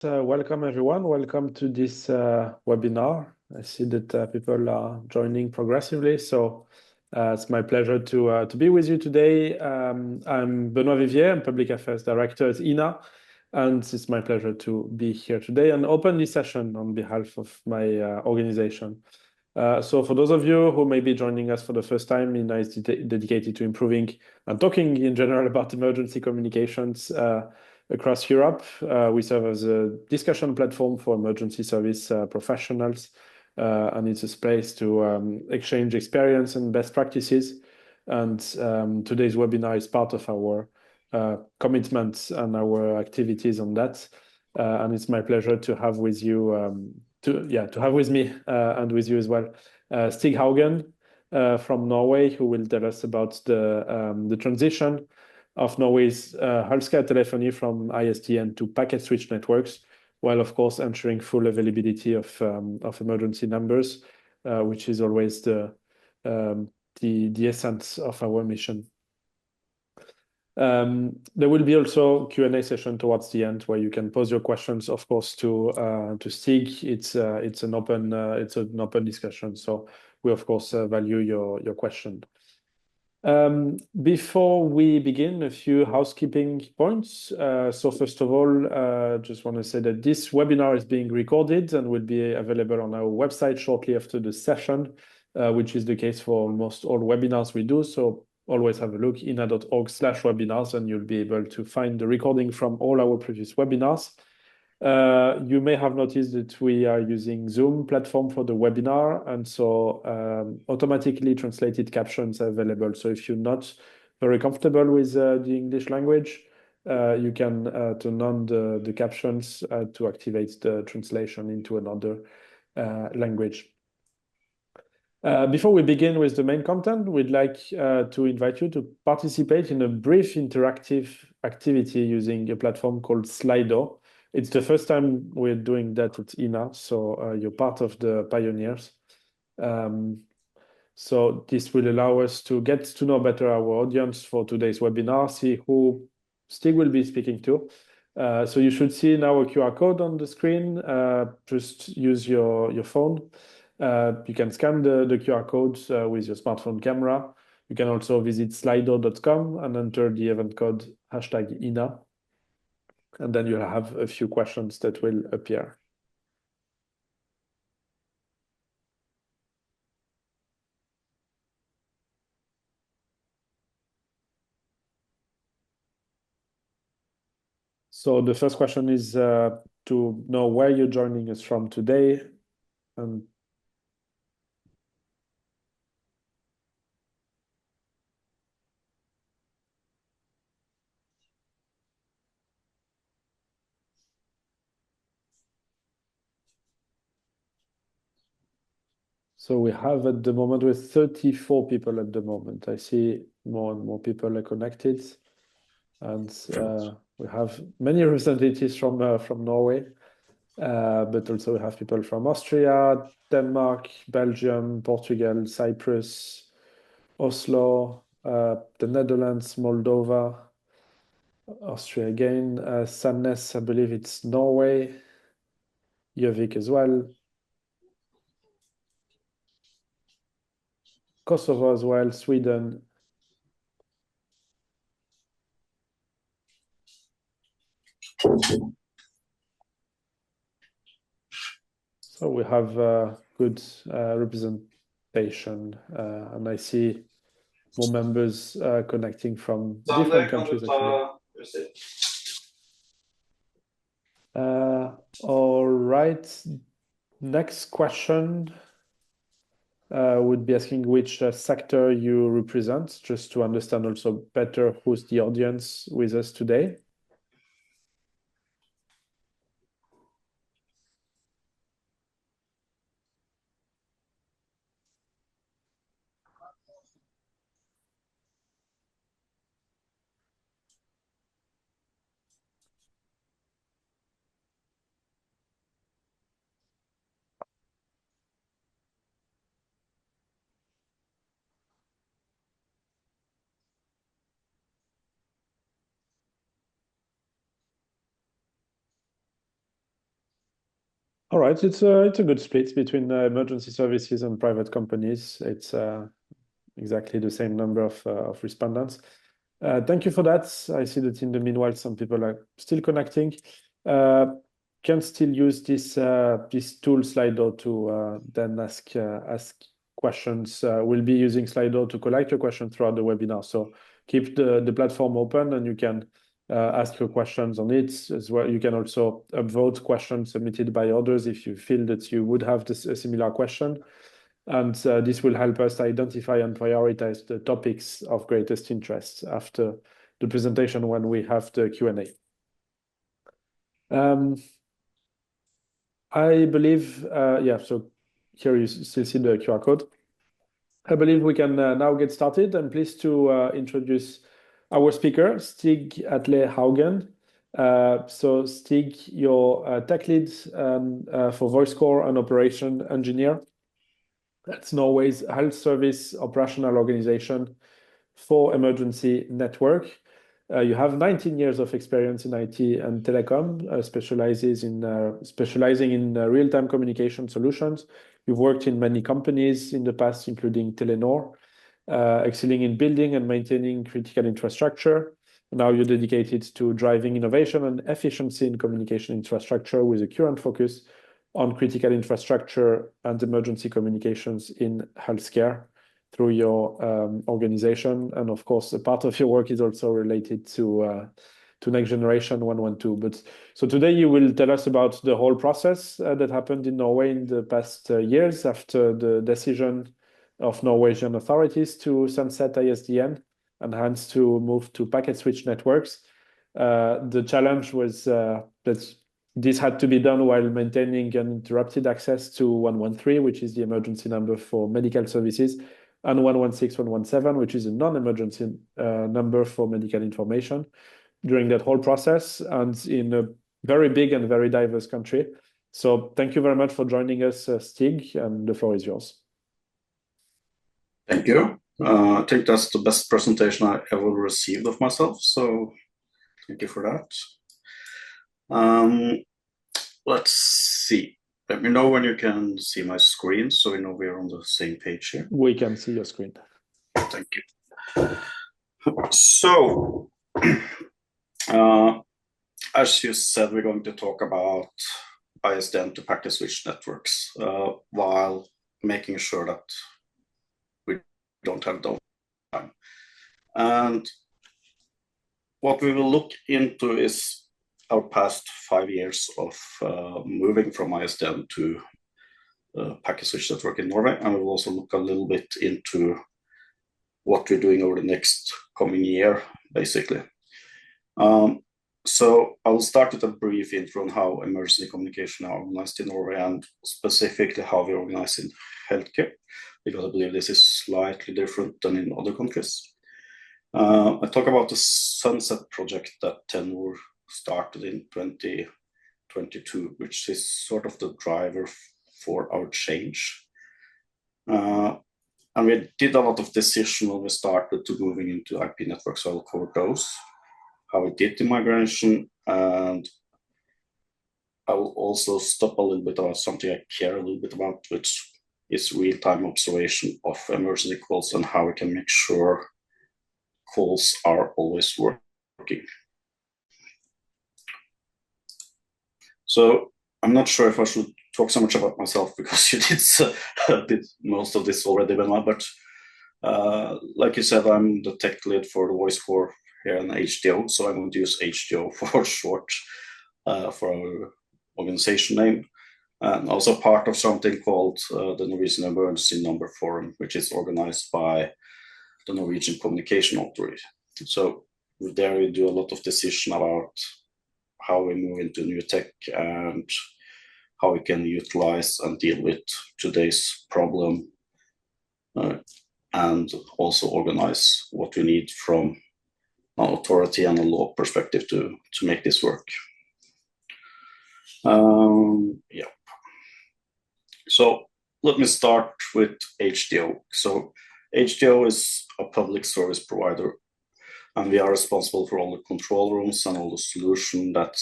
Welcome everyone. Welcome to this webinar. I see that people are joining progressively, so it's my pleasure to be with you today. I'm Benoît Vivier, I'm Public Affairs Director at INA, and it's my pleasure to be here today and open this session on behalf of my organization. So for those of you who may be joining us for the first time, INA is dedicated to improving and talking in general about emergency communications across Europe. We serve as a discussion platform for emergency service professionals, and it's a space to exchange experience and best practices. And today's webinar is part of our commitments and our activities on that. And it's my pleasure to have with you, to have with me and with you as well, Stig Haugen from Norway, who will tell us about the transition of Norway's healthcare telephony from ISDN to packet switch networks, while of course ensuring full availability of emergency numbers, which is always the essence of our mission. There will be also Q&A session towards the end where you can pose your questions, of course, to Stig. It's an open discussion, so we of course value your question. Before we begin, a few housekeeping points. So first of all, just want to say that this webinar is being recorded and will be available on our website shortly after the session, which is the case for almost all webinars we do. So always have a look, ina.org/webinars, and you'll be able to find the recording from all our previous webinars. You may have noticed that we are using Zoom platform for the webinar, and so automatically translated captions are available. So if you're not very comfortable with the English language, you can turn on the captions to activate the translation into another language. Before we begin with the main content, we'd like to invite you to participate in a brief interactive activity using a platform called Slido. It's the first time we're doing that at INA, so you're part of the pioneers. So this will allow us to get to know better our audience for today's webinar, see who Stig will be speaking to. So you should see now a QR code on the screen. Just use your phone. You can scan the QR code with your smartphone camera. You can also visit slido.com and enter the event code #INA. And then you'll have a few questions that will appear. So the first question is to know where you're joining us from today. And so we have at the moment with 34 people at the moment. I see more and more people are connected. And we have many representatives from Norway, but also we have people from Austria, Denmark, Belgium, Portugal, Cyprus, Oslo, the Netherlands, Moldova, Austria again, Sandnes, I believe it's Norway, Gjøvik as well, Kosovo as well, Sweden. So we have good representation, and I see more members connecting from different countries actually. All right. Next question would be asking which sector you represent, just to understand also better who's the audience with us today. All right, it's a good split between emergency services and private companies. It's exactly the same number of respondents. Thank you for that. I see that in the meanwhile, some people are still connecting. Can still use this tool Slido to then ask questions. We'll be using Slido to collect your questions throughout the webinar. So keep the platform open, and you can ask your questions on it as well. You can also upvote questions submitted by others if you feel that you would have a similar question. And this will help us identify and prioritize the topics of greatest interest after the presentation when we have the Q&A. I believe, so here you still see the QR code. I believe we can now get started. I'm pleased to introduce our speaker, Stig Atle Haugen. So Stig, you're tech lead for voice core and operation engineer. That's Norway's health service operational organization for emergency network. You have 19 years of experience in IT and telecom, specializing in real-time communication solutions. You've worked in many companies in the past, including Telenor, excelling in building and maintaining critical infrastructure. Now you're dedicated to driving innovation and efficiency in communication infrastructure with a current focus on critical infrastructure and emergency communications in healthcare through your organization. And of course, a part of your work is also related to Next Generation 112. But so today you will tell us about the whole process that happened in Norway in the past years after the decision of Norwegian authorities to sunset ISDN and hence to move to packet switch networks. The challenge was that this had to be done while maintaining uninterrupted access to 113, which is the emergency number for medical services, and 116, 117, which is a non-emergency number for medical information during that whole process, and in a very big and very diverse country. So thank you very much for joining us, Stig, and the floor is yours. Thank you. I think that's the best presentation I ever received of myself, so thank you for that. Let's see. Let me know when you can see my screen so we know we're on the same page here. We can see your screen. Thank you. So, as you said, we're going to talk about ISDN to packet switch networks while making sure that we don't have downtime. And what we will look into is our past 5 years of moving from ISDN to packet switch network in Norway, and we will also look a little bit into what we're doing over the next coming year, basically. So I will start with a brief intro on how emergency communication are organized in Norway and specifically how we organize in healthcare, because I believe this is slightly different than in other countries. I talk about the Sunset project that Telenor started in 2022, which is sort of the driver for our change. And we did a lot of decision when we started to moving into IP networks, so I'll cover those, how we did the migration, and I will also stop a little bit about something I care a little bit about, which is real-time observation of emergency calls and how we can make sure calls are always working. So I'm not sure if I should talk so much about myself because you did most of this already, Benoit, but like you said, I'm the tech lead for the voice core here in HDO, so I'm going to use HDO for short for our organization name, and also part of something called the Norwegian Emergency Number Forum, which is organized by the Norwegian Communication Authority. So there we do a lot of decision about how we move into new tech and how we can utilize and deal with today's problem, and also organize what we need from an authority and a law perspective to make this work. Yeah. So let me start with HDO. So HDO is a public service provider, and we are responsible for all the control rooms and all the solution that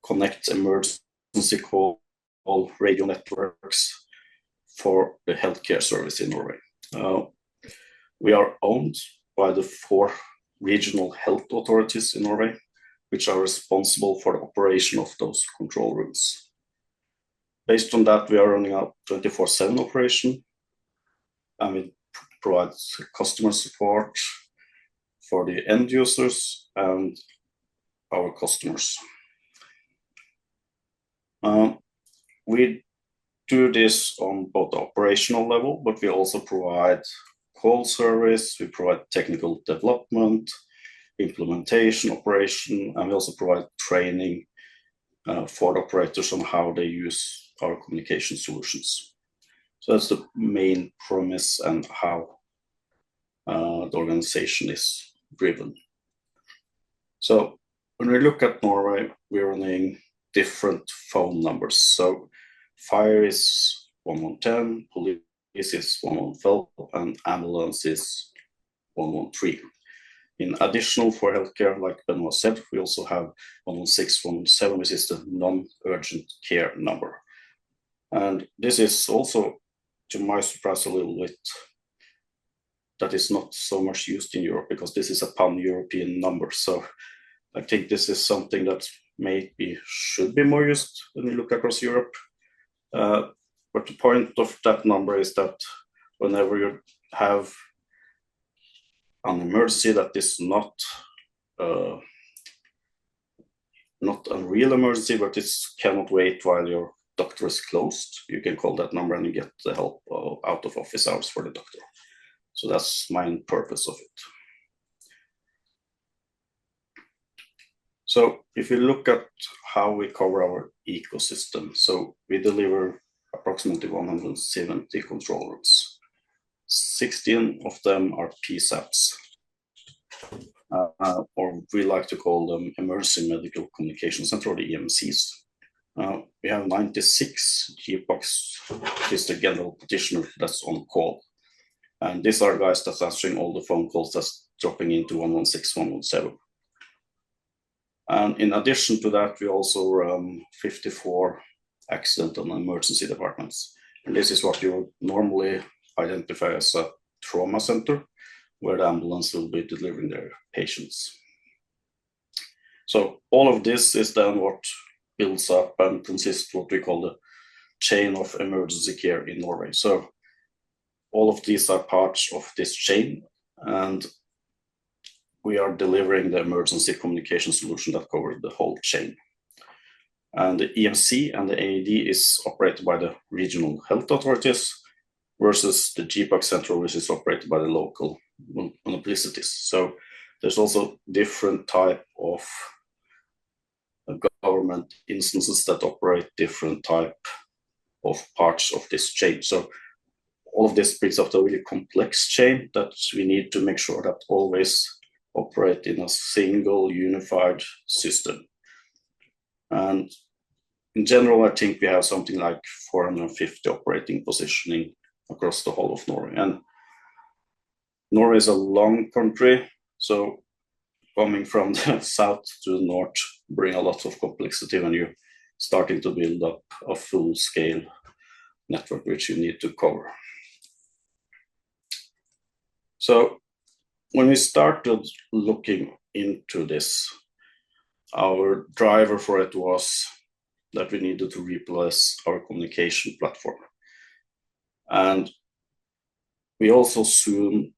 connect emergency calls radio networks for the healthcare service in Norway. We are owned by the 4 regional health authorities in Norway, which are responsible for the operation of those control rooms. Based on that, we are running a 24/7 operation, and we provide customer support for the end users and our customers. We do this on both the operational level, but we also provide call service, we provide technical development, implementation, operation, and we also provide training for the operators on how they use our communication solutions. So that's the main premise and how the organization is driven. So when we look at Norway, we're running different phone numbers. So fire is 1110, police is 112, and ambulance is 113. In additional for healthcare, like Benoit said, we also have 116, 117, which is the non-urgent care number. And this is also, to my surprise, a little bit that is not so much used in Europe, because this is a pan-European number. So I think this is something that maybe should be more used when we look across Europe. But the point of that number is that whenever you have an emergency that is not a real emergency, but it cannot wait while your doctor is closed, you can call that number and you get the help out of office hours for the doctor. So that's main purpose of it. So if you look at how we cover our ecosystem, so we deliver approximately 170 control rooms. 16 of them are PSAPs, or we like to call them Emergency Medical Communication Center, or the EMCs. We have 96 GPOCs, which is the general practitioner that's on call. And these are guys that's answering all the phone calls that's dropping into 116, 117. And in addition to that, we also run 54 accident and emergency departments. And this is what you would normally identify as a trauma center, where the ambulance will be delivering their patients. So all of this is then what builds up and consists what we call the chain of emergency care in Norway. So all of these are parts of this chain, and we are delivering the emergency communication solution that covers the whole chain. And the EMC and the AED is operated by the regional health authorities versus the GPOC Central, which is operated by the local municipalities. So there's also different type of government instances that operate different type of parts of this chain. So all of this brings up a really complex chain that we need to make sure that always operate in a single unified system. And in general, I think we have something like 450 operating positioning across the whole of Norway. And Norway is a long country, so coming from the south to the north bring a lot of complexity when you're starting to build up a full-scale network which you need to cover. So when we started looking into this, our driver for it was that we needed to replace our communication platform. And we also soon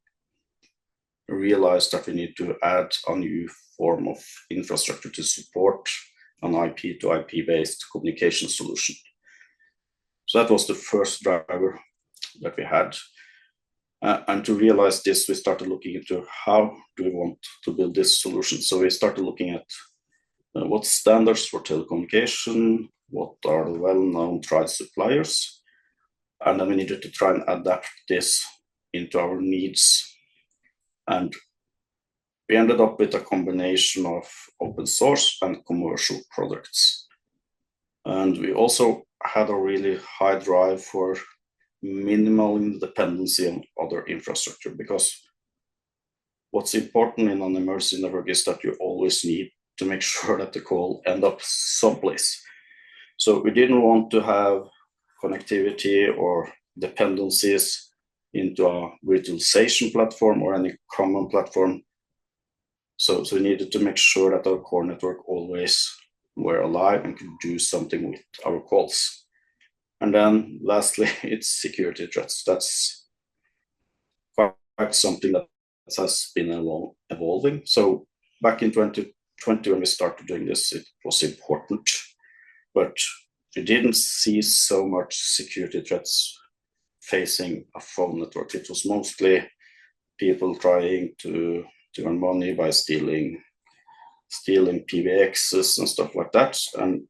realized that we need to add a new form of infrastructure to support an IP to IP based communication solution. So that was the first driver that we had. And to realize this, we started looking into how do we want to build this solution. So we started looking at what standards for telecommunication, what are the well-known tried suppliers, and then we needed to try and adapt this into our needs. And we ended up with a combination of open source and commercial products. And we also had a really high drive for minimal dependency on other infrastructure, because what's important in an emergency network is that you always need to make sure that the call ends up someplace. So we didn't want to have connectivity or dependencies into a virtualization platform or any common platform. So we needed to make sure that our core network always were alive and could do something with our calls. And then lastly, it's security threats. That's quite something that has been evolving. So back in 2020, when we started doing this, it was important, but we didn't see so much security threats facing a phone network. It was mostly people trying to earn money by stealing PBXs and stuff like that. And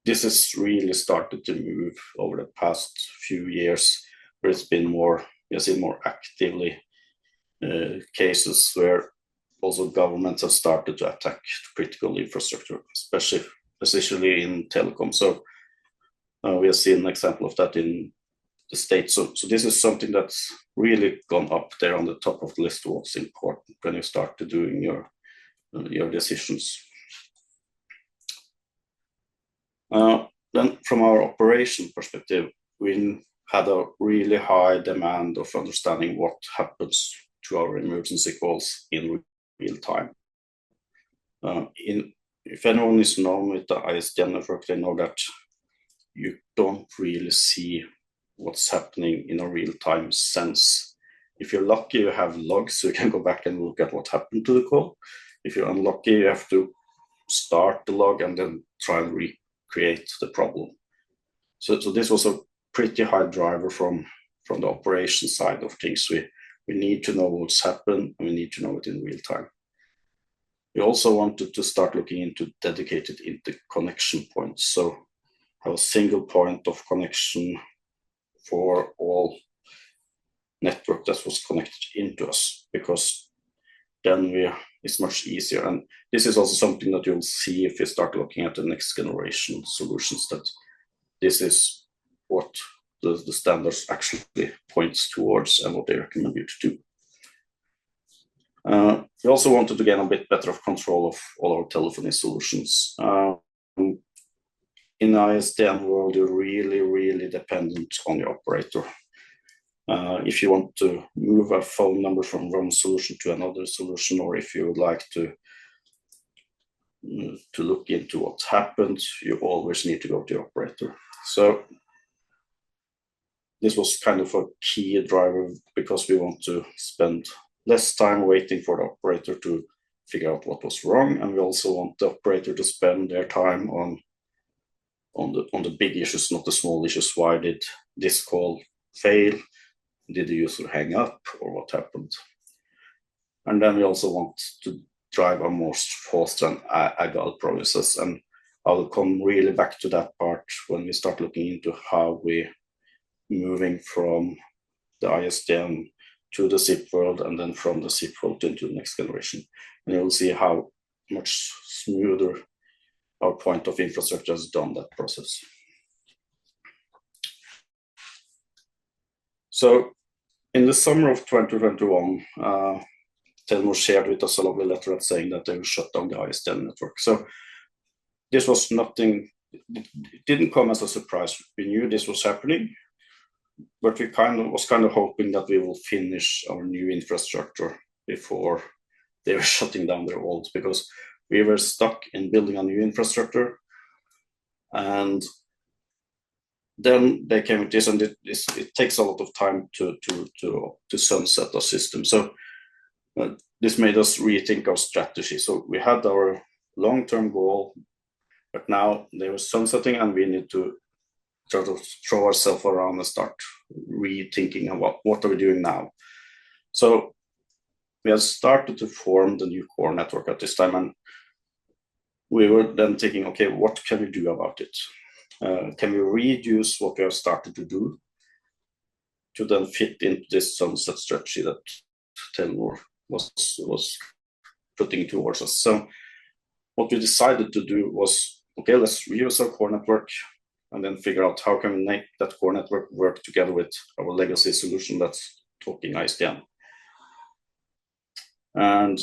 this has really started to move over the past few years, where it's been more, we have seen more actively cases where also governments have started to attack critical infrastructure, especially in telecom. So we have seen an example of that in the States. So this is something that's really gone up there on the top of the list of what's important when you start to doing your decisions. Then from our operation perspective, we had a really high demand of understanding what happens to our emergency calls in real time. If anyone is known with the ISDN network, they know that you don't really see what's happening in a real-time sense. If you're lucky, you have logs, so you can go back and look at what happened to the call. If you're unlucky, you have to start the log and then try and recreate the problem. So this was a pretty high driver from the operation side of things. We need to know what's happened, and we need to know it in real time. We also wanted to start looking into dedicated interconnection points. So have a single point of connection for all network that was connected into us, because then it's much easier. And this is also something that you'll see if you start looking at the next generation solutions, that this is what the standards actually points towards and what they recommend you to do. We also wanted to gain a bit better of control of all our telephony solutions. In the ISDN world, you're really, really dependent on the operator. If you want to move a phone number from one solution to another solution, or if you would like to look into what happened, you always need to go to the operator. So this was kind of a key driver, because we want to spend less time waiting for the operator to figure out what was wrong, and we also want the operator to spend their time on the big issues, not the small issues. Why did this call fail? Did the user hang up, or what happened? And then we also want to drive a more fast and agile process. And I will come really back to that part when we start looking into how we moving from the ISDN to the SIP world, and then from the SIP world into the next generation. And you'll see how much smoother our point of infrastructure has done that process. So in the summer of 2021, Telenor shared with us a lovely letter saying that they will shut down the ISDN network. So this was nothing, it didn't come as a surprise. We knew this was happening, but we was kind of hoping that we will finish our new infrastructure before they were shutting down their old, because we were stuck in building a new infrastructure. And then they came with this, and it takes a lot of time to sunset the system. So this made us rethink our strategy. So we had our long-term goal, but now they were sunsetting, and we need to try to throw ourselves around and start rethinking about what are we doing now. So we have started to form the new core network at this time, and we were then thinking, okay, what can we do about it? Can we reduce what we have started to do to then fit into this sunset strategy that Telenor was putting towards us? So what we decided to do was, okay, let's reuse our core network and then figure out how can we make that core network work together with our legacy solution that's talking ISDN. And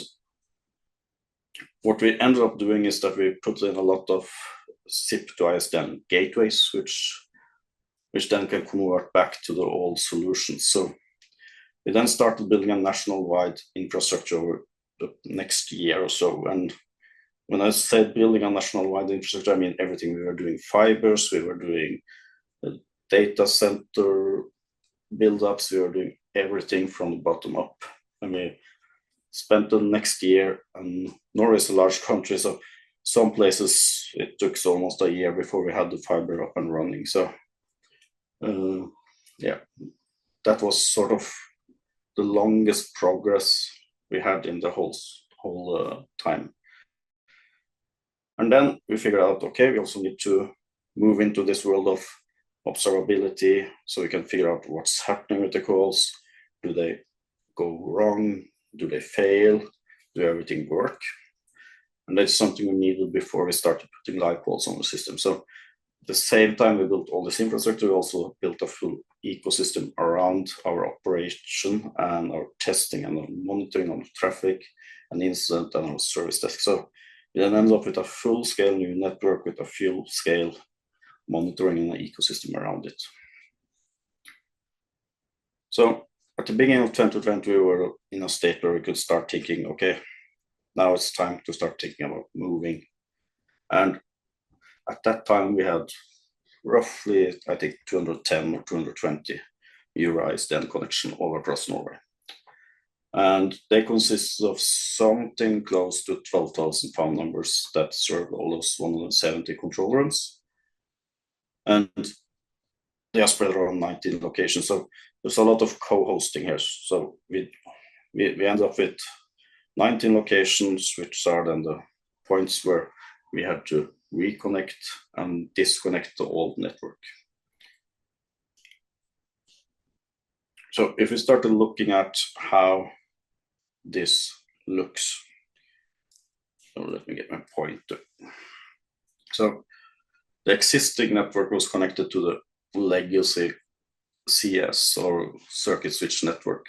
what we ended up doing is that we put in a lot of SIP to ISDN gateways, which then can convert back to the old solutions. So we then started building a national-wide infrastructure over the next year or so. And when I said building a national-wide infrastructure, I mean everything. We were doing fibers, we were doing data center build-ups, we were doing everything from the bottom up. And we spent the next year, and Norway is a large country, so some places it took almost a year before we had the fiber up and running. So yeah, that was sort of the longest progress we had in the whole time. And then we figured out, okay, we also need to move into this world of observability, so we can figure out what's happening with the calls. Do they go wrong? Do they fail? Do everything work? And that's something we needed before we started putting live calls on the system. So at the same time we built all this infrastructure, we also built a full ecosystem around our operation and our testing and our monitoring of traffic and incident and our service desk. So we then ended up with a full-scale new network with a full-scale monitoring and an ecosystem around it. So at the beginning of 2020, we were in a state where we could start thinking, okay, now it's time to start thinking about moving. And at that time, we had roughly, I think, 210 or 220 euro ISDN connection all across Norway. And they consist of something close to 12,000 phone numbers that serve all those 170 control rooms. And they are spread around 19 locations. So there's a lot of co-hosting here. So we end up with 19 locations, which are then the points where we had to reconnect and disconnect the old network. So if we started looking at how this looks, so let me get my pointer. So the existing network was connected to the legacy CS or circuit switch network,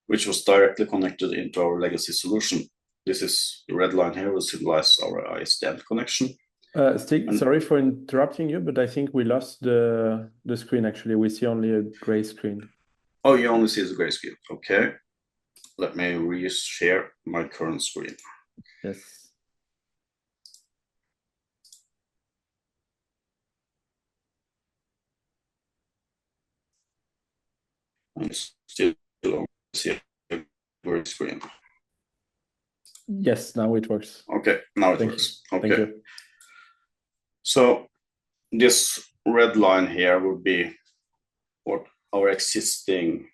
which was directly connected into our legacy solution. This is the red line here will symbolize our ISDN connection. Stig, sorry for interrupting you, but I think we lost the screen actually. We see only a gray screen. Oh, you only see the gray screen. Okay. Let me re-share my current screen. Yes. I still don't see a gray screen. Yes, now it works. Okay, now it works. Okay. Thank you. So this red line here would be what our existing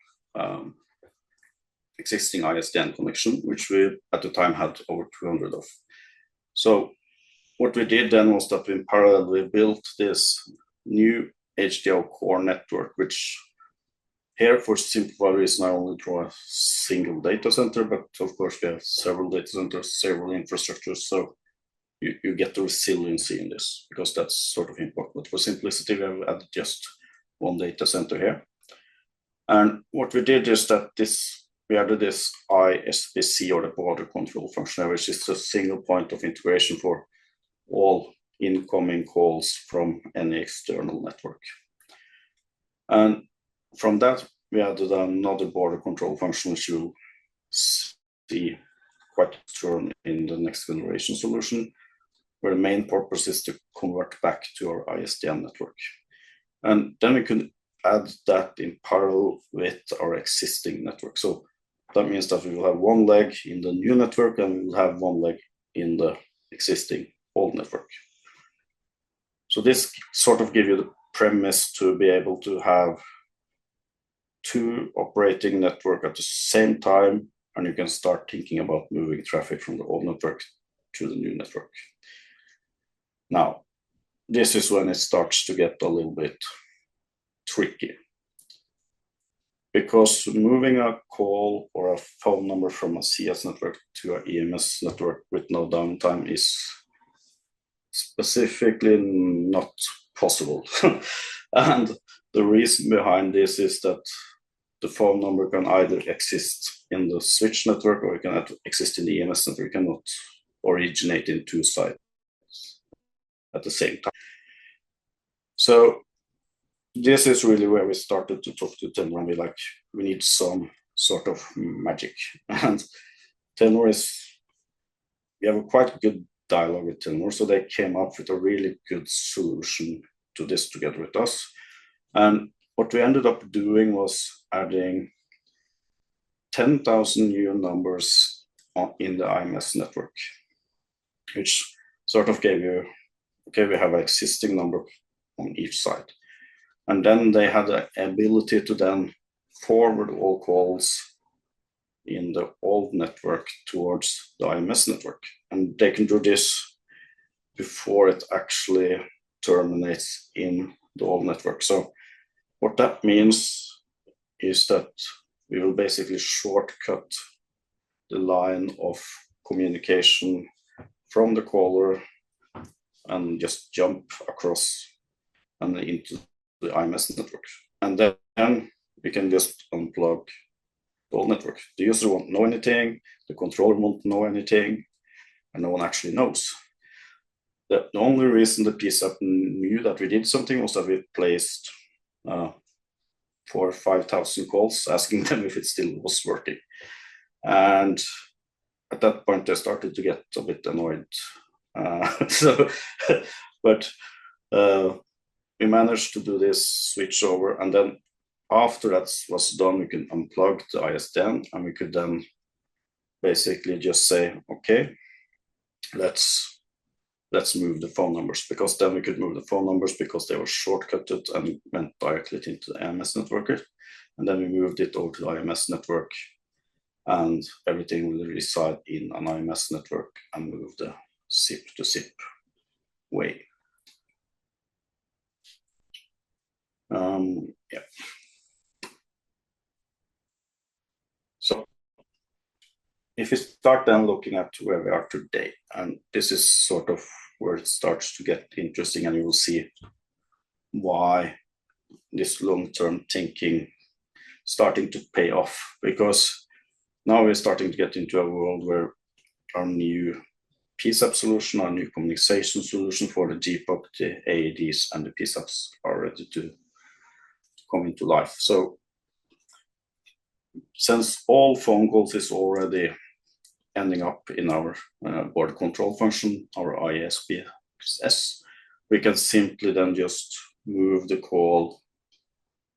ISDN connection, which we at the time had over 200 of. So what we did then was that in parallel we built this new HDO core network, which here for simplified reason I only draw a single data center, but of course we have several data centers, several infrastructures, so you get the resiliency in this, because that's sort of important. But for simplicity, we have added just one data center here. And what we did is that we added this ISBC, or the border control function, which is a single point of integration for all incoming calls from any external network. And from that, we added another border control function, which you'll see quite soon in the next generation solution, where the main purpose is to convert back to our ISDN network. And then we can add that in parallel with our existing network. So that means that we will have one leg in the new network and we will have one leg in the existing old network. So this sort of gives you the premise to be able to have two operating networks at the same time, and you can start thinking about moving traffic from the old network to the new network. Now, this is when it starts to get a little bit tricky, because moving a call or a phone number from a CS network to an EMS network with no downtime is specifically not possible. And the reason behind this is that the phone number can either exist in the switch network or it can exist in the EMS network. It cannot originate in two sites at the same time. So this is really where we started to talk to Telenor, and we need some sort of magic. And Telenor we have a quite good dialogue with Telenor, so they came up with a really good solution to this together with us. And what we ended up doing was adding 10,000 new numbers in the IMS network, which sort of gave you, okay, we have an existing number on each side. And then they had the ability to then forward all calls in the old network towards the IMS network. And they can do this before it actually terminates in the old network. So what that means is that we will basically shortcut the line of communication from the caller and just jump across and into the IMS network. And then we can just unplug the old network. The user won't know anything, the controller won't know anything, and no one actually knows. The only reason the PSAP knew that we did something was that we placed 4,000 or 5,000 calls asking them if it still was working. And at that point, they started to get a bit annoyed. But we managed to do this switch over, and then after that was done, we could unplug the ISDN, and we could then basically just say, okay, let's move the phone numbers, because then we could move the phone numbers because they were shortcutted and went directly into the IMS network. And then we moved it over to the IMS network, and everything will reside in an IMS network and move the SIP to SIP way. Yeah. So if we start then looking at where we are today, and this is sort of where it starts to get interesting, and you will see why this long-term thinking starting to pay off, because now we're starting to get into a world where our new PSAP solution, our new communication solution for the GPOP, the AEDs, and the PSAPs are ready to come into life. So since all phone calls is already ending up in our border control function, our ISDN-based, we can simply then just move the call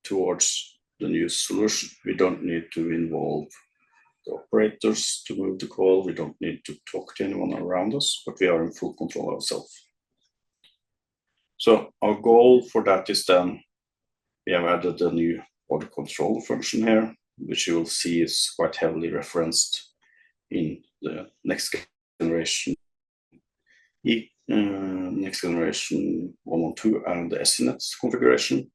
towards the new solution. We don't need to involve the operators to move the call. We don't need to talk to anyone around us, but we are in full control ourselves. So our goal for that is then, we have added a new border control function here, which you will see is quite heavily referenced in the next generation 112 and the SNet configuration.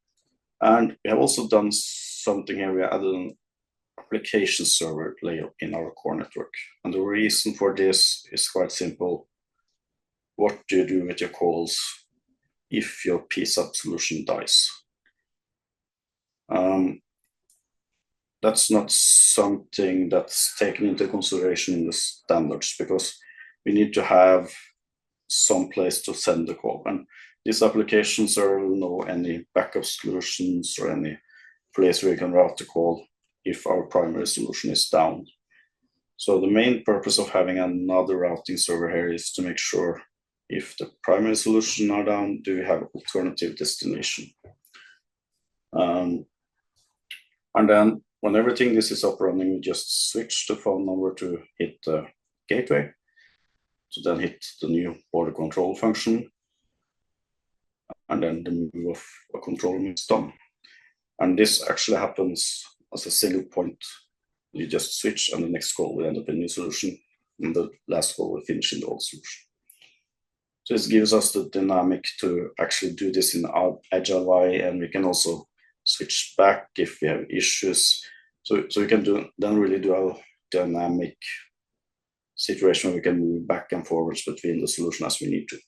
And we have also done something here. We added an application server layer in our core network. And the reason for this is quite simple. What do you do with your calls if your PSAP solution dies? That's not something that's taken into consideration in the standards, because we need to have some place to send the call. And this application server will know any backup solutions or any place where you can route the call if our primary solution is down. So the main purpose of having another routing server here is to make sure if the primary solution are down, do we have alternative destination? And then when everything this is up running, we just switch the phone number to hit the gateway, to then hit the new border control function, and then the move of a control is done. And this actually happens as a single point. You just switch, and the next call will end up in a new solution, and the last call will finish in the old solution. So this gives us the dynamic to actually do this in an agile way, and we can also switch back if we have issues. So we can really do a dynamic situation where we can move back and forwards between the solution as we need to.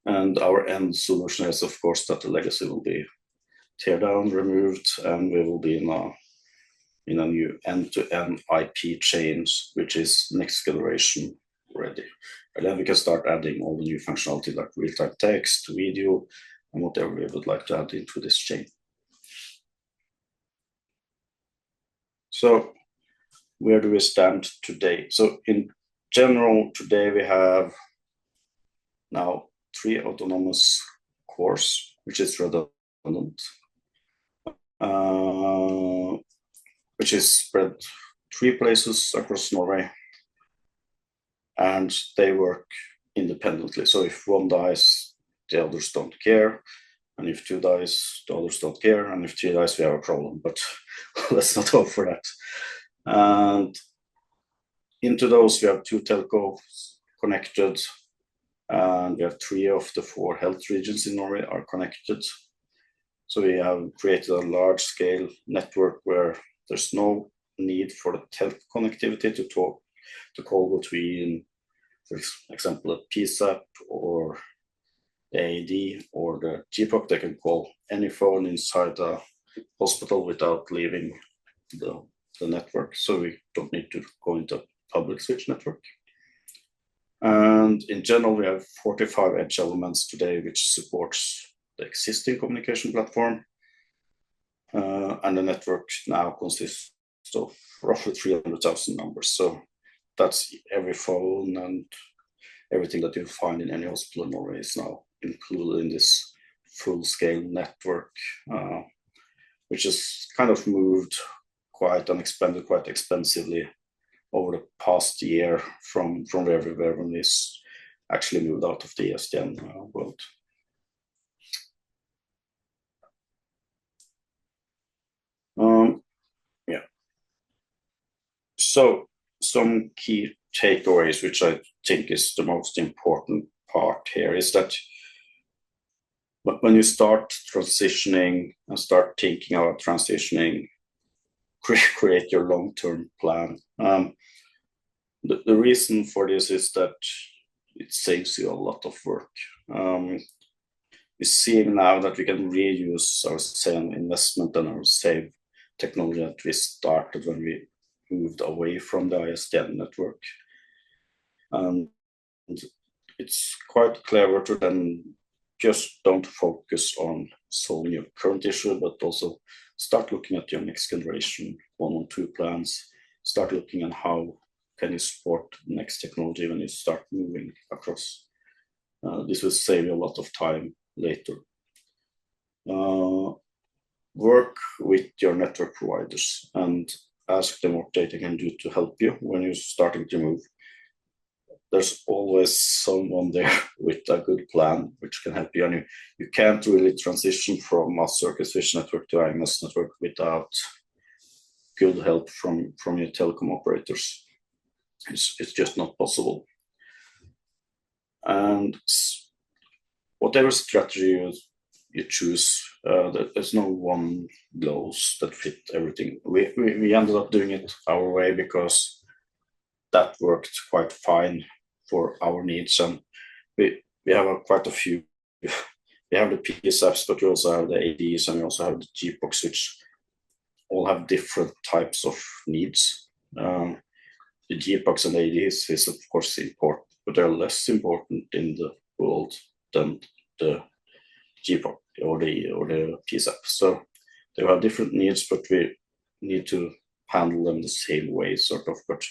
And our end solution is, of course, that the legacy will be tear down, removed, and we will be in a new end-to-end IP chains, which is next generation already. And then we can start adding all the new functionality like real-time text, video, and whatever we would like to add into this chain. So where do we stand today? So in general, today we have now 3 autonomous cores, which is redundant, which is spread 3 places across Norway, and they work independently. So if one dies, the others don't care, and if 2 dies, the others don't care, and if 3 dies, we have a problem, but let's not hope for that. And into those, we have 2 telcos connected, and we have 3 of the 4 health regions in Norway are connected. So we have created a large-scale network where there's no need for the telco connectivity to call between, for example, a PSAP or the AED or the GPOC. They can call any phone inside the hospital without leaving the network. So we don't need to go into public switch network. And in general, we have 45 edge elements today, which supports the existing communication platform. And the network now consists of roughly 300,000 numbers. So that's every phone and everything that you find in any hospital in Norway is now included in this full-scale network, which has kind of moved quite and expanded quite expensively over the past year from where we were when this actually moved out of the ISDN world. Yeah. So some key takeaways, which I think is the most important part here, is that when you start transitioning and start thinking about transitioning, create your long-term plan. The reason for this is that it saves you a lot of work. We're seeing now that we can reuse our same investment and our save technology that we started when we moved away from the ISDN network. And it's quite clever to then just don't focus on solving your current issue, but also start looking at your next generation 1-on-2 plans, start looking at how can you support the next technology when you start moving across. This will save you a lot of time later. Work with your network providers and ask them what they can do to help you when you're starting to move. There's always someone there with a good plan which can help you, and you can't really transition from a circuit switch network to IMS network without good help from your telecom operators. It's just not possible. And whatever strategy you choose, there's no one blows that fit everything. We ended up doing it our way because that worked quite fine for our needs, and we have quite a few. We have the PSAPs, but we also have the ADs, and we also have the GPOCs, which all have different types of needs. The GPOCs and ADs is of course important, but they're less important in the world than the GPOC or the PSAP. So they have different needs, but we need to handle them the same way, sort of. But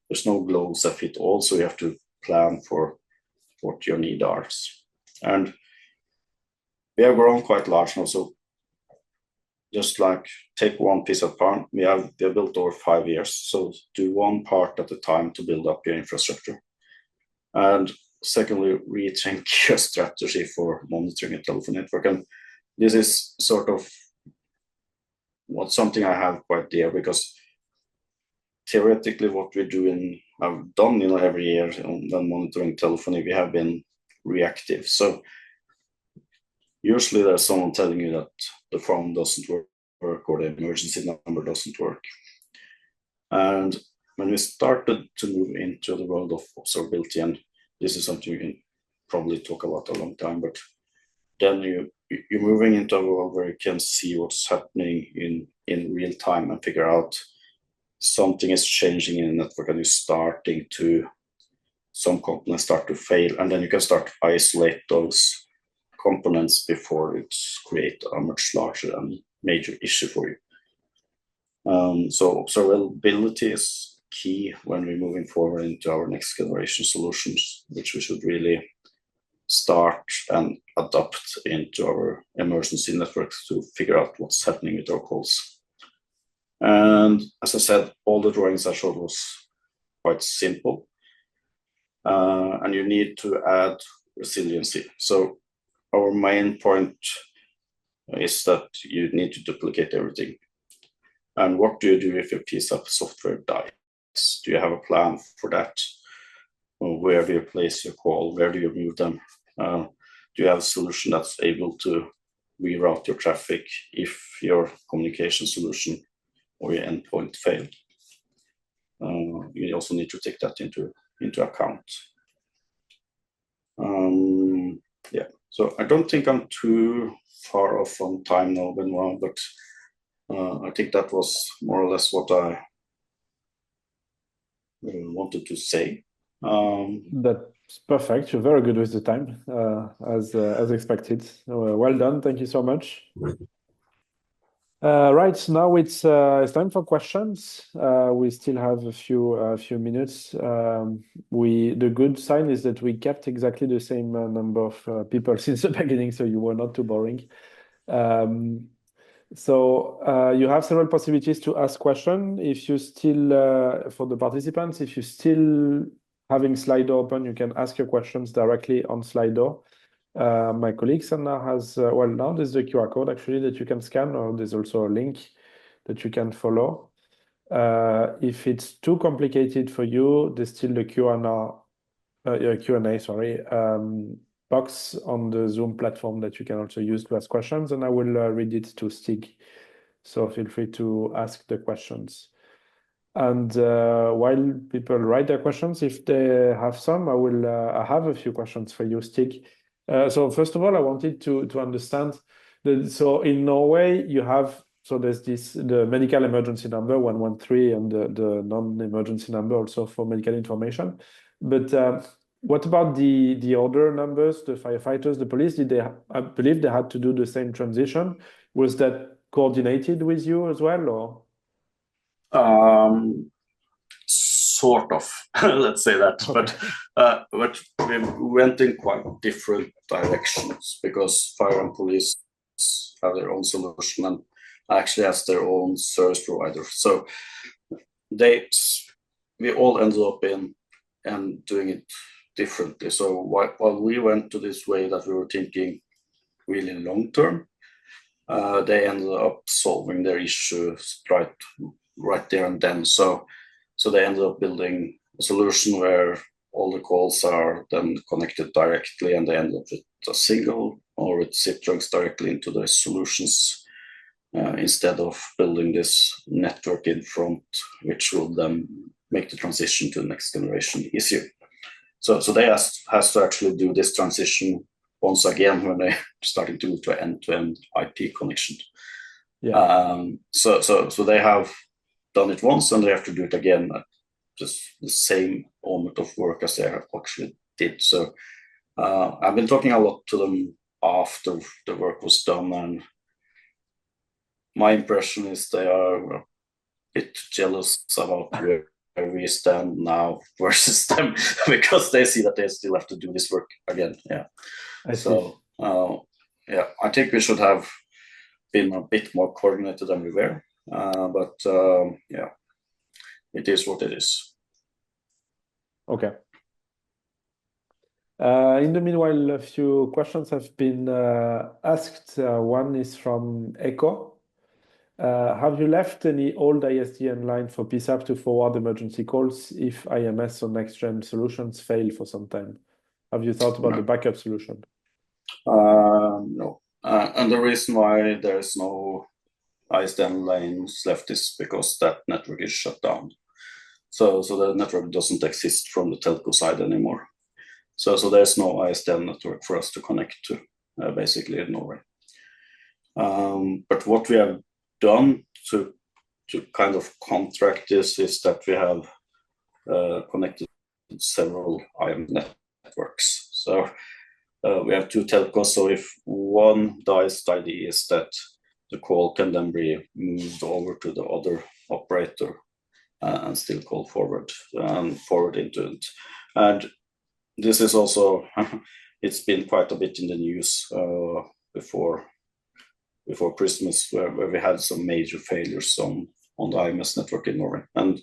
there's no gloves that fit all, so you have to plan for what your needs are. And we have grown quite large now, so just like take one piece of part, we have built over 5 years, so do one part at a time to build up your infrastructure. And secondly, rethink your strategy for monitoring a telephone network. And this is sort of something I have quite dear, because theoretically what we have done every year when monitoring telephony, we have been reactive. So usually there's someone telling you that the phone doesn't work or the emergency number doesn't work. And when we started to move into the world of observability, and this is something we can probably talk about a long time, but then you're moving into a world where you can see what's happening in real time and figure out something is changing in the network, and you're starting to some components start to fail, and then you can start to isolate those components before it create a much larger and major issue for you. So observability is key when we're moving forward into our next generation solutions, which we should really start and adopt into our emergency networks to figure out what's happening with our calls. And as I said, all the drawings I showed was quite simple. And you need to add resiliency. So our main point is that you need to duplicate everything. And what do you do if your PSAP software dies? Do you have a plan for that? Or where do you place your call? Where do you move them? Do you have a solution that's able to reroute your traffic if your communication solution or your endpoint fail? You also need to take that into account. Yeah, so I don't think I'm too far off on time now, Benoit, but I think that was more or less what I wanted to say. That's perfect. You're very good with the time, as expected. Well done. Thank you so much. Right, now it's time for questions. We still have a few minutes. The good sign is that we kept exactly the same number of people since the beginning, so you were not too boring. So you have several possibilities to ask questions. If you still, for the participants, if you still having Slido open, you can ask your questions directly on Slido. My colleague Sanna has, well, now there's the QR code actually that you can scan, or there's also a link that you can follow. If it's too complicated for you, there's still the Q&A, sorry, box on the Zoom platform that you can also use to ask questions, and I will read it to Stig. So feel free to ask the questions. And while people write their questions, if they have some, I have a few questions for you, Stig. So first of all, I wanted to understand so in Norway you have, so there's the medical emergency number 113 and the non-emergency number also for medical information. But what about the other numbers, the firefighters, the police? I believe they had to do the same transition. Was that coordinated with you as well, or? Sort of, let's say that. Okay. But we went in quite different directions because fire and police have their own solution and actually has their own service provider. So we all ended up in doing it differently. So while we went to this way that we were thinking really long term, they ended up solving their issues right there and then. So they ended up building a solution where all the calls are then connected directly, and they end up with a single or with zip drugs directly into the solutions instead of building this network in front, which will then make the transition to the next generation easier. So they has to actually do this transition once again when they're starting to move to an end-to-end IP connection. Yeah. So they have done it once and they have to do it again, just the same amount of work as they actually did. So I've been talking a lot to them after the work was done, and my impression is they are a bit jealous about where we stand now versus them because they see that they still have to do this work again. Yeah. Yeah, I think we should have been a bit more coordinated than we were. But yeah, it is what it is. Okay. In the meanwhile, a few questions have been asked. One is from Echo. Have you left any old ISDN line for PSAP to forward emergency calls if IMS or next-gen solutions fail for some time? Have you thought about the backup solution? No. And the reason why there's no ISDN lanes left is because that network is shut down. So the network doesn't exist from the telco side anymore. So there's no ISDN network for us to connect to, basically in Norway. But what we have done to kind of contract this is that we have connected several IM networks. So we have two telcos. So if one dies, the idea is that the call can then be moved over to the other operator and still call forward into it. And this is also, it's been quite a bit in the news before Christmas, where we had some major failures on the IMS network in Norway. And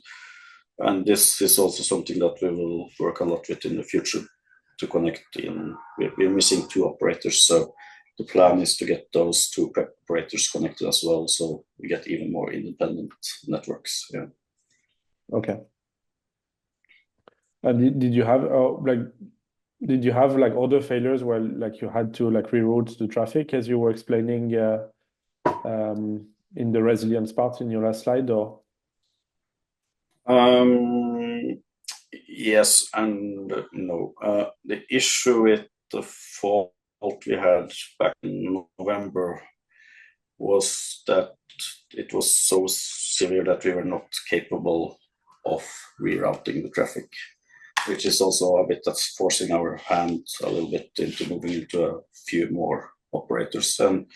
this is also something that we will work a lot with in the future to connect in. We're missing two operators, so the plan is to get those two operators connected as well, so we get even more independent networks. Yeah. Okay. And did you have other failures where you had to reroute the traffic as you were explaining in the resilience part in your last slide, or? Yes and no. The issue with the fault we had back in November was that it was so severe that we were not capable of rerouting the traffic, which is also a bit that's forcing our hand a little bit into moving into a few more operators. And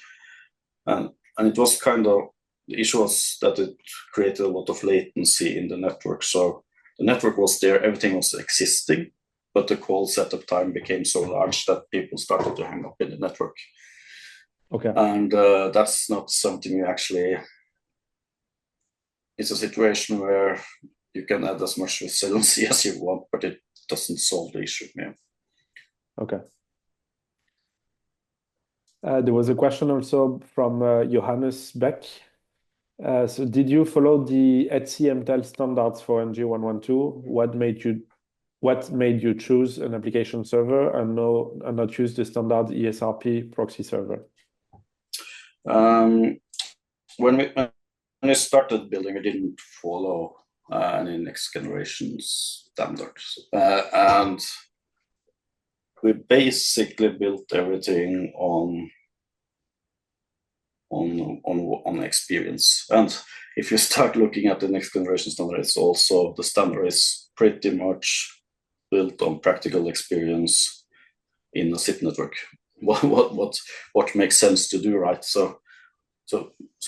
it was kind of, the issue was that it created a lot of latency in the network. So the network was there, everything was existing, but the call setup time became so large that people started to hang up in the network. Okay. And that's not something you actually, it's a situation where you can add as much resiliency as you want, but it doesn't solve the issue. Yeah. Okay. There was a question also from Johannes Beck. So did you follow the HCMTEL standards for NG112? What made you choose an application server and not use the standard ESRP proxy server? When we started building, we didn't follow any next generation standards, and we basically built everything on experience. And if you start looking at the next generation standard, it's also, the standard is pretty much built on practical experience in a SIP network. What makes sense to do, right? So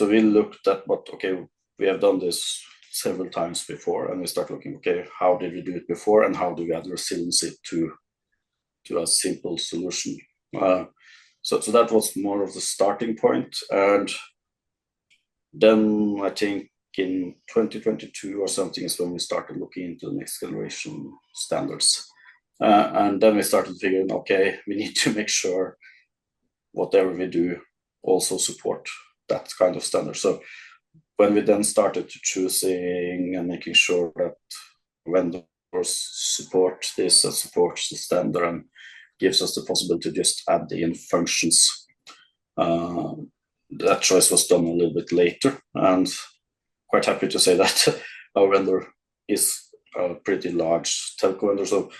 we looked at we have done this several times before, and we start looking, okay, how did we do it before, and how do we add resiliency to a simple solution? So that was more of the starting point. And then I think in 2022 or something is when we started looking into the next generation standards. And then we started figuring, okay, we need to make sure whatever we do also support that kind of standard. So when we then started to choosing and making sure that vendors support this and supports the standard and gives us the possibility to just add in functions, that choice was done a little bit later, and quite happy to say that our vendor is a pretty large telco vendor. So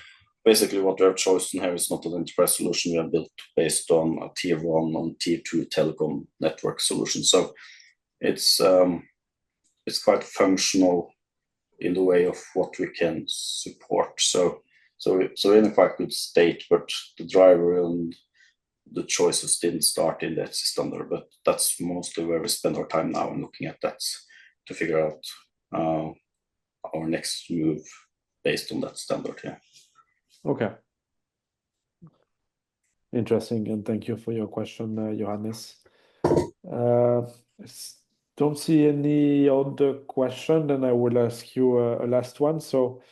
basically what we have chosen here is not an enterprise solution we have built based on a tier 1 and tier 2 telecom network solution. So it's quite functional in the way of what we can support. So we're in a quite good state, but the driver and the choices didn't start in that standard, but that's mostly where we spend our time now and looking at that to figure out our next move based on that standard. Yeah. Okay. Interesting, and thank you for your question, Johannes. Don't see any other question, then I will ask you a last one. So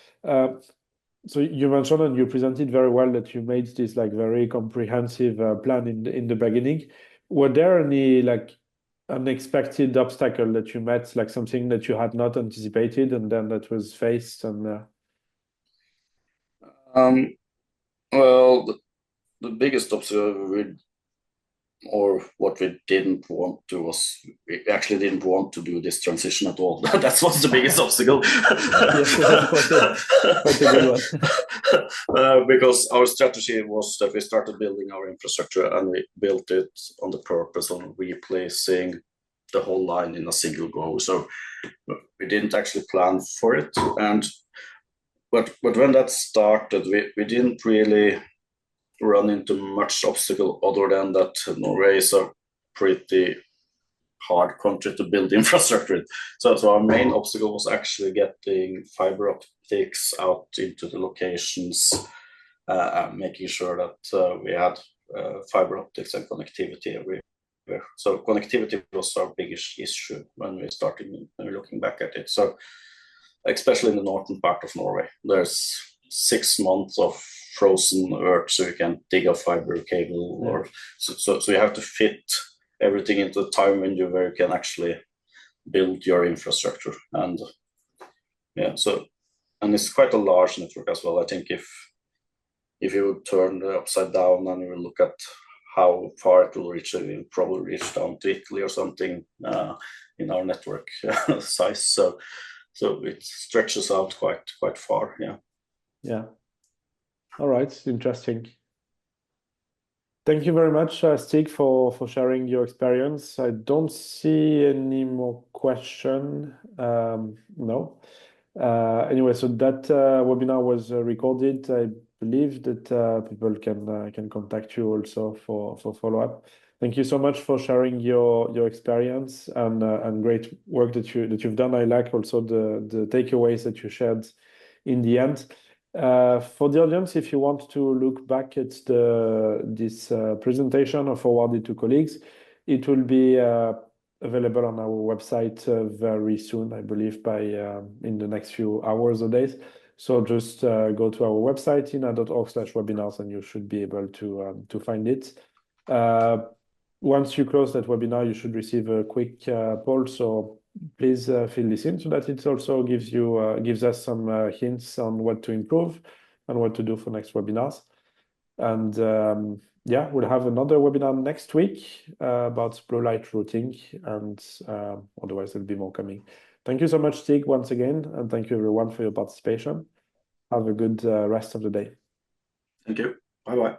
you mentioned and you presented very well that you made this very comprehensive plan in the beginning. Were there any unexpected obstacle that you met, something that you had not anticipated and then that was faced? And well, the biggest obstacle what we didn't want to was, we actually didn't want to do this transition at all. That was the biggest obstacle. Yes, that's quite a good one. Because our strategy was that we started building our infrastructure and we built it on the purpose of replacing the whole line in a single go. So we didn't actually plan for it. And but when that started, we didn't really run into much obstacle other than that Norway is a pretty hard country to build infrastructure. So our main obstacle was actually getting fiber optics out into the locations, making sure that we had fiber optics and connectivity everywhere. So connectivity was our biggest issue when we started, when we're looking back at it. So especially in the northern part of Norway, there's 6 months of frozen earth, so you can dig a fiber cable, or so you have to fit everything into the time window where you can actually build your infrastructure. And and it's quite a large network as well. I think if you would turn it upside down and you will look at how far it will reach, it will probably reach down to Italy or something in our network size. So it stretches out quite far. Yeah. All right. Interesting. Thank you very much, Stig, for sharing your experience. I don't see any more question. No. Anyway, so that webinar was recorded. I believe that people can contact you also for follow-up. Thank you so much for sharing your experience and great work that you've done. I like also the takeaways that you shared in the end. For the audience, if you want to look back at this presentation or forward it to colleagues, it will be available on our website very soon, I believe, by in the next few hours or days. So just go to our website, ina.org/webinars, and you should be able to find it. Once you close that webinar, you should receive a quick poll. So please fill this in so that it also gives us some hints on what to improve and what to do for next webinars. And we'll have another webinar next week about blue light routing, and otherwise there'll be more coming. Thank you so much, Stig, once again, and thank you everyone for your participation. Have a good rest of the day. Thank you. Bye-bye.